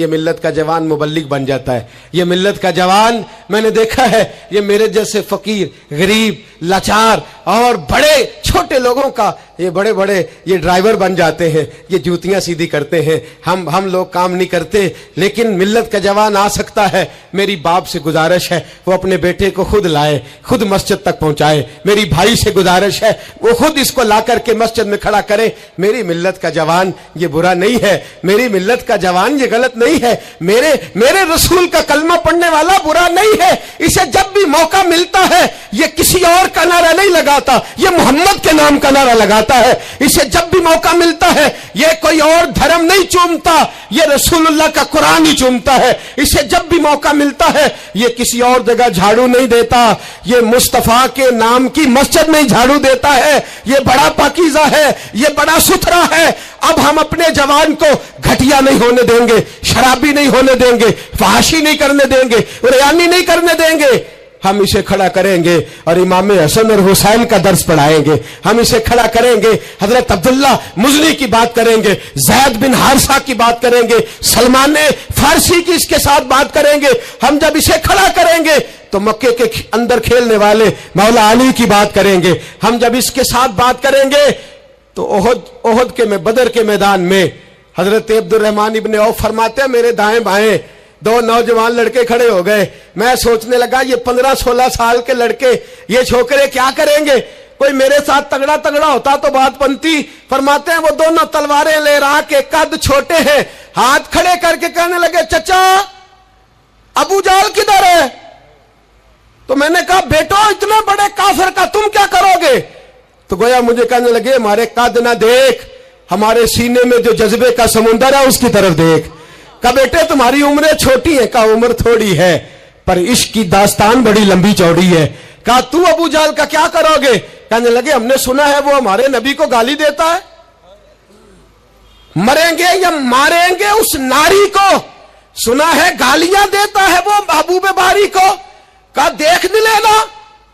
یہ ملت کا جوان مبلغ بن جاتا ہے. یہ ملت کا جوان میں نے دیکھا ہے یہ میرے جیسے فقیر غریب لاچار اور بڑے چھوٹے لوگوں کا یہ بڑے بڑے یہ ڈرائیور بن جاتے ہیں, یہ جوتیاں سیدھی کرتے ہیں. ہم لوگ کام نہیں کرتے, لیکن ملت کا جوان آ سکتا ہے. میری باپ سے گزارش ہے وہ اپنے بیٹے کو خود لائے, خود مسجد تک پہنچائے. میری بھائی سے گزارش ہے وہ خود اس کو لا کر کے مسجد میں کھڑا کرے. میری ملت کا جوان یہ برا نہیں ہے, میری ملت کا جوان یہ غلط نہیں ہے, میرے رسول کا کلمہ پڑھنے والا برا نہیں ہے. اسے جب بھی موقع ملتا ہے یہ کسی اور کا نعرہ نہیں لگاتا, یہ محمد کے نام کا نعرہ لگاتا ہے. اسے جب بھی موقع ملتا ہے یہ کوئی اور دھرم نہیں چومتا, یہ رسول اللہ کا قرآن ہی چومتا ہے. اسے جب بھی موقع ملتا ہے یہ کسی اور جگہ جھاڑو نہیں دیتا, یہ مصطفیٰ کے نام کی مسجد میں جھاڑو دیتا ہے. یہ بڑا پاکیزہ ہے, یہ بڑا ستھرا ہے. اب ہم اپنے جوان کو گھٹیا نہیں ہونے دیں گے, شرابی نہیں ہونے دیں گے, فحاشی نہیں کرنے دیں گے, ریانی نہیں کرنے دیں گے. ہم اسے کھڑا کریں گے اور امام حسن اور حسین کا درس پڑھائیں گے. ہم اسے کھڑا کریں گے, حضرت عبداللہ مزنی کی بات کریں گے, زید بن حارثہ کی بات کریں گے, سلمان فارسی کی اس کے ساتھ بات کریں گے. ہم جب اسے کھڑا کریں گے تو مکے کے اندر کھیلنے والے مولا علی کی بات کریں گے. ہم جب اس کے ساتھ بات کریں گے تو احد کے بدر کے میدان میں حضرت عبد الرحمن ابن عوف فرماتے ہیں میرے دائیں بائیں دو نوجوان لڑکے کھڑے ہو گئے. میں سوچنے لگا یہ 15-16 سال کے لڑکے یہ چھوکرے کیا کریں گے, کوئی میرے ساتھ تگڑا ہوتا تو بات بنتی. فرماتے ہیں وہ دونوں تلواریں لے رہا کے قد چھوٹے ہیں, ہاتھ کھڑے کر کے کہنے لگے چچا ابو جہل کدھر ہے؟ تو میں نے کہا بیٹو اتنے بڑے کافر کا تم کیا کرو گے؟ تو گویا مجھے کہنے لگے ہمارے قد نہ دیکھ, ہمارے سینے میں جو جذبے کا سمندر ہے اس کی طرف دیکھ. کہا بیٹے تمہاری عمریں چھوٹی ہیں, کہا عمر تھوڑی ہے پر عشق کی داستان بڑی لمبی چوڑی ہے. کہا تو ابو جہل کا کیا کرو گے؟ کہنے لگے ہم نے سنا ہے وہ ہمارے نبی کو گالی دیتا ہے, مریں گے یا ماریں گے اس ناری کو, سنا ہے گالیاں دیتا ہے وہ محبوب باری کو. کہا دیکھ نہیں لینا.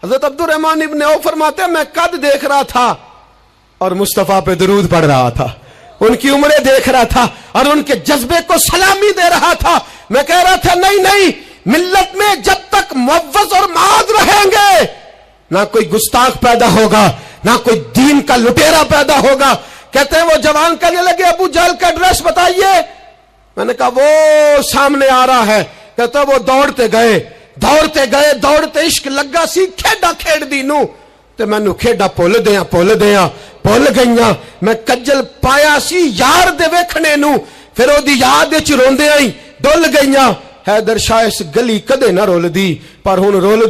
حضرت عبد الرحمن ابن عوف فرماتے ہیں میں قد دیکھ رہا تھا اور مصطفیٰ پہ درود پڑھ رہا تھا, ان کی عمریں دیکھ رہا تھا اور ان کے جذبے کو سلامی دے رہا تھا. میں کہہ رہا تھا نہیں ملت میں جب تک معوض اور معاذ رہیں گے نہ کوئی گستاخ پیدا ہوگا, نہ کوئی دین کا لٹیرا پیدا ہوگا. کہتے ہیں وہ جوان کہنے لگے ابو جہل کا ایڈریس بتائیے. میں نے کہا وہ سامنے آ رہا ہے. کہتا وہ دوڑتے گئے عشق لگا سی کھیڈا کھیڑ دی نو تے مینوں کھیڈا بھول گئیاں. میں کجل پایا سی یار دے ویکھنے نو, پھر او دی یاد وچ روندیاں ہی ڈل گئیاں. حیدر شاہ اس گلی کدے نہ رول دی پر ہن رول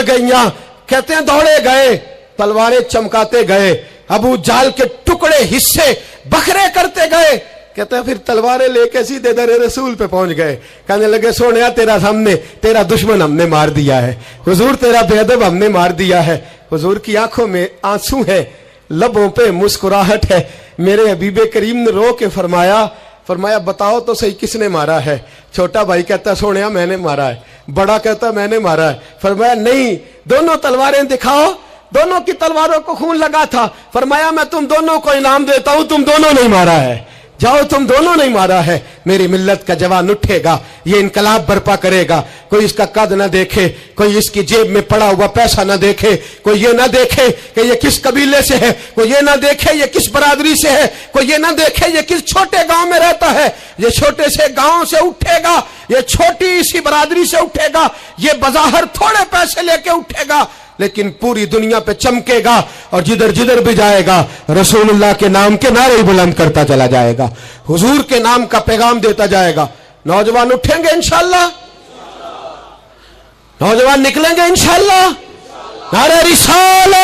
گئیاں. کہتے ہیں دوڑے گئے, تلواریں چمکاتے گئے, ابو جہل کے ٹکڑے حصے بکھرے کرتے گئے. کہتے ہیں پھر تلواریں لے کے سیدھے در رسول پہ پہنچ گئے. کہنے لگے سونیا تیرا دشمن ہم نے مار دیا ہے, حضور تیرا بے ادب ہم نے مار دیا ہے. حضور کی آنکھوں میں آنسو ہے, لبوں پہ مسکراہٹ ہے. میرے حبیب کریم نے رو کے فرمایا بتاؤ تو صحیح کس نے مارا ہے؟ چھوٹا بھائی کہتا سونیا میں نے مارا ہے, بڑا کہتا میں نے مارا ہے. فرمایا نہیں دونوں تلواریں دکھاؤ, دونوں کی تلواروں کو خون لگا تھا. فرمایا میں تم دونوں کو انعام دیتا ہوں, تم دونوں نہیں مارا ہے, جاؤ تم دونوں نہیں مارا ہے. میری ملت کا جوان اٹھے گا, یہ انقلاب برپا کرے گا. کوئی اس کا قد نہ دیکھے, کوئی اس کی جیب میں پڑا ہوا پیسہ نہ دیکھے, کوئی یہ نہ دیکھے کہ یہ کس قبیلے سے ہے, کوئی یہ نہ دیکھے یہ کس برادری سے ہے, کوئی یہ نہ دیکھے یہ کس چھوٹے گاؤں میں رہتا ہے. یہ چھوٹے سے گاؤں سے اٹھے گا, یہ چھوٹی سی برادری سے اٹھے گا, یہ بظاہر تھوڑے پیسے لے کے اٹھے گا لیکن پوری دنیا پہ چمکے گا اور جدھر بھی جائے گا رسول اللہ کے نام کے نعرے بلند کرتا چلا جائے گا, حضور کے نام کا پیغام دیتا جائے گا. نوجوان اٹھیں گے انشاءاللہ, نوجوان نکلیں گے انشاءاللہ. نعرہ رسالت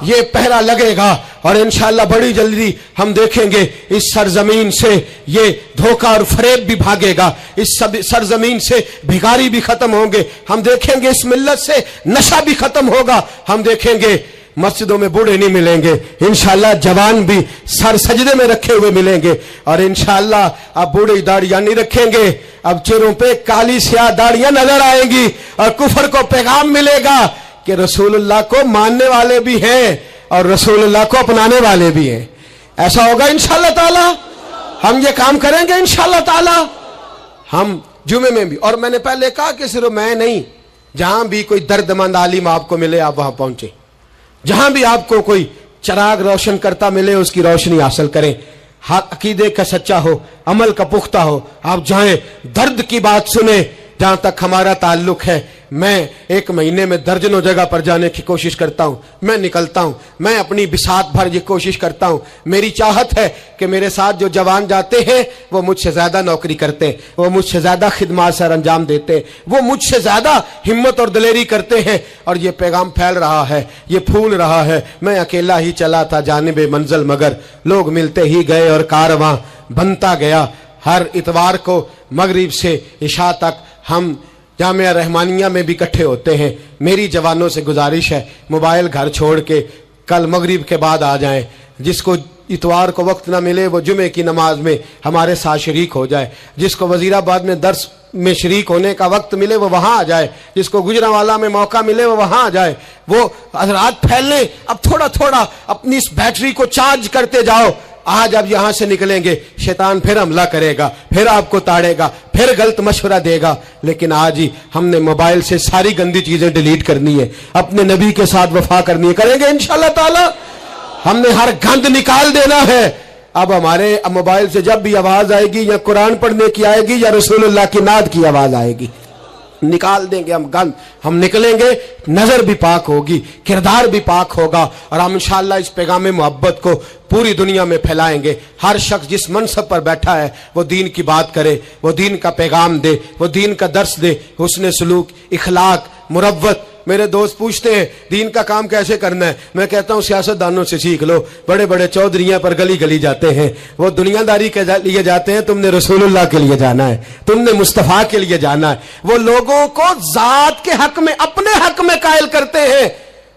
یہ پہرا لگے گا اور انشاءاللہ بڑی جلدی ہم دیکھیں گے اس سرزمین سے یہ دھوکہ اور فریب بھی بھاگے گا, اس سرزمین سے بھکاری بھی ختم ہوں گے. ہم دیکھیں گے اس ملت سے نشہ بھی ختم ہوگا. ہم دیکھیں گے مسجدوں میں بوڑھے نہیں ملیں گے انشاءاللہ, جوان بھی سر سجدے میں رکھے ہوئے ملیں گے. اور انشاءاللہ اب بوڑھی داڑیاں نہیں رکھیں گے, اب چہروں پہ کالی سیاہ داڑیاں نظر آئیں گی اور کفر کو پیغام ملے گا کہ رسول اللہ کو ماننے والے بھی ہیں اور رسول اللہ کو اپنانے والے بھی ہیں. ایسا ہوگا انشاءاللہ تعالی، ہم یہ کام کریں گے انشاءاللہ تعالی. ہم جمعے میں بھی، اور میں نے پہلے کہا کہ صرف میں نہیں، جہاں بھی کوئی درد مند عالم آپ کو ملے آپ وہاں پہنچے، جہاں بھی آپ کو کوئی چراغ روشن کرتا ملے اس کی روشنی حاصل کریں. عقیدے کا سچا ہو، عمل کا پختہ ہو، آپ جائیں درد کی بات سنیں. جہاں تک ہمارا تعلق ہے، میں ایک مہینے میں درجنوں جگہ پر جانے کی کوشش کرتا ہوں. میں نکلتا ہوں، میں اپنی بساط بھر یہ کوشش کرتا ہوں. میری چاہت ہے کہ میرے ساتھ جو جوان جاتے ہیں وہ مجھ سے زیادہ نوکری کرتے ہیں، وہ مجھ سے زیادہ خدمات سر انجام دیتے ہیں، وہ مجھ سے زیادہ ہمت اور دلیری کرتے ہیں. اور یہ پیغام پھیل رہا ہے، یہ پھول رہا ہے. میں اکیلا ہی چلا تھا جانب منزل، مگر لوگ ملتے ہی گئے اور کارواں بنتا گیا. ہر اتوار کو مغرب سے عشاء تک ہم جامعہ رحمانیہ میں بھی اکٹھے ہوتے ہیں. میری جوانوں سے گزارش ہے موبائل گھر چھوڑ کے کل مغرب کے بعد آ جائیں. جس کو اتوار کو وقت نہ ملے وہ جمعے کی نماز میں ہمارے ساتھ شریک ہو جائے. جس کو وزیر آباد میں درس میں شریک ہونے کا وقت ملے وہ وہاں آ جائے. جس کو گجرانوالہ میں موقع ملے وہ وہاں آ جائے. وہ حضرات پھیلیں. اب تھوڑا تھوڑا اپنی اس بیٹری کو چارج کرتے جاؤ. آج اب یہاں سے نکلیں گے شیطان پھر حملہ کرے گا، پھر آپ کو تاڑے گا، پھر غلط مشورہ دے گا. لیکن آج ہی ہم نے موبائل سے ساری گندی چیزیں ڈیلیٹ کرنی ہے، اپنے نبی کے ساتھ وفا کرنی ہے. کریں گے انشاءاللہ تعالی. ہم نے ہر گند نکال دینا ہے. اب ہمارے موبائل سے جب بھی آواز آئے گی یا قرآن پڑھنے کی آئے گی یا رسول اللہ کی نعت کی آواز آئے گی، نکال دیں گے ہم گند. ہم نکلیں گے، نظر بھی پاک ہوگی، کردار بھی پاک ہوگا، اور ہم انشاءاللہ اس پیغام محبت کو پوری دنیا میں پھیلائیں گے. ہر شخص جس منصب پر بیٹھا ہے وہ دین کی بات کرے، وہ دین کا پیغام دے، وہ دین کا درس دے. حسن سلوک، اخلاق، مروت. میرے دوست پوچھتے ہیں دین کا کام کیسے کرنا ہے. میں کہتا ہوں سیاست دانوں سے سیکھ لو. بڑے بڑے چودھریاں پر گلی گلی جاتے ہیں، وہ دنیا داری کے لیے جاتے ہیں. تم نے رسول اللہ کے لیے جانا ہے، تم نے مصطفیٰ کے لیے جانا ہے. وہ لوگوں کو ذات کے حق میں، اپنے حق میں قائل کرتے ہیں.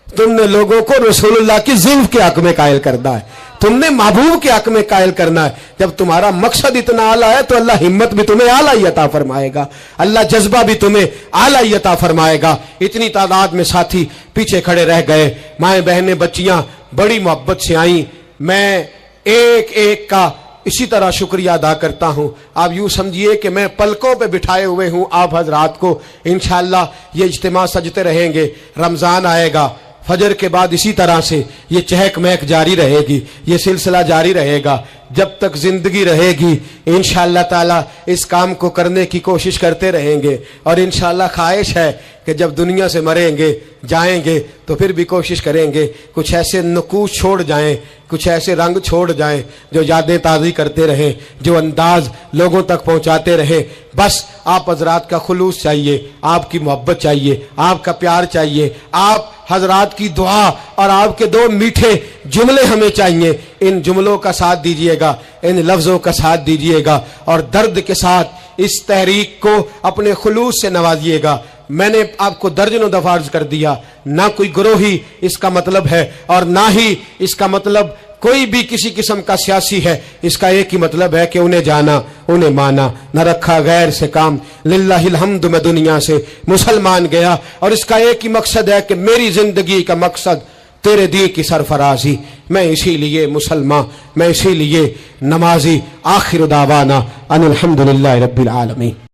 تم نے لوگوں کو رسول اللہ کی ذل کے حق میں قائل کرنا ہے، تم نے محبوب کے حق میں قائل کرنا ہے. جب تمہارا مقصد اتنا اعلیٰ ہے تو اللہ ہمت بھی تمہیں اعلیٰ ہی عطا فرمائے گا، اللہ جذبہ بھی تمہیں اعلیٰ ہی عطا فرمائے گا. اتنی تعداد میں ساتھی پیچھے کھڑے رہ گئے، مائیں بہنیں بچیاں بڑی محبت سے آئیں. میں ایک ایک کا اسی طرح شکریہ ادا کرتا ہوں. آپ یوں سمجھیے کہ میں پلکوں پہ بٹھائے ہوئے ہوں آپ حضرات کو. انشاءاللہ یہ اجتماع سجتے رہیں گے. رمضان آئے گا، فجر کے بعد اسی طرح سے یہ چہک مہک جاری رہے گی، یہ سلسلہ جاری رہے گا جب تک زندگی رہے گی. انشاءاللہ تعالی اس کام کو کرنے کی کوشش کرتے رہیں گے. اور انشاءاللہ خواہش ہے کہ جب دنیا سے مریں گے، جائیں گے، تو پھر بھی کوشش کریں گے کچھ ایسے نقوش چھوڑ جائیں، کچھ ایسے رنگ چھوڑ جائیں جو یادیں تازی کرتے رہیں، جو انداز لوگوں تک پہنچاتے رہیں. بس آپ حضرات کا خلوص چاہیے، آپ کی محبت چاہیے، آپ کا پیار چاہیے، آپ حضرات کی دعا اور آپ کے دو میٹھے جملے ہمیں چاہیے. ان جملوں کا ساتھ دیجئے گا، ان لفظوں کا ساتھ دیجئے گا، اور درد کے ساتھ اس تحریک کو اپنے خلوص سے نوازیے گا. میں نے آپ کو درجنوں دفعہ عرض کر دیا، نہ کوئی گروہی اس کا مطلب ہے، اور نہ ہی اس کا مطلب کوئی بھی کسی قسم کا سیاسی ہے. اس کا ایک ہی مطلب ہے کہ انہیں جانا، انہیں مانا. نہ رکھا غیر سے کام، للہ الحمد میں دنیا سے مسلمان گیا. اور اس کا ایک ہی مقصد ہے کہ میری زندگی کا مقصد تیرے دین کی سرفرازی. میں اسی لیے مسلمان، میں اسی لیے نمازی. آخر دعوانا ان الحمدللہ رب العالمین.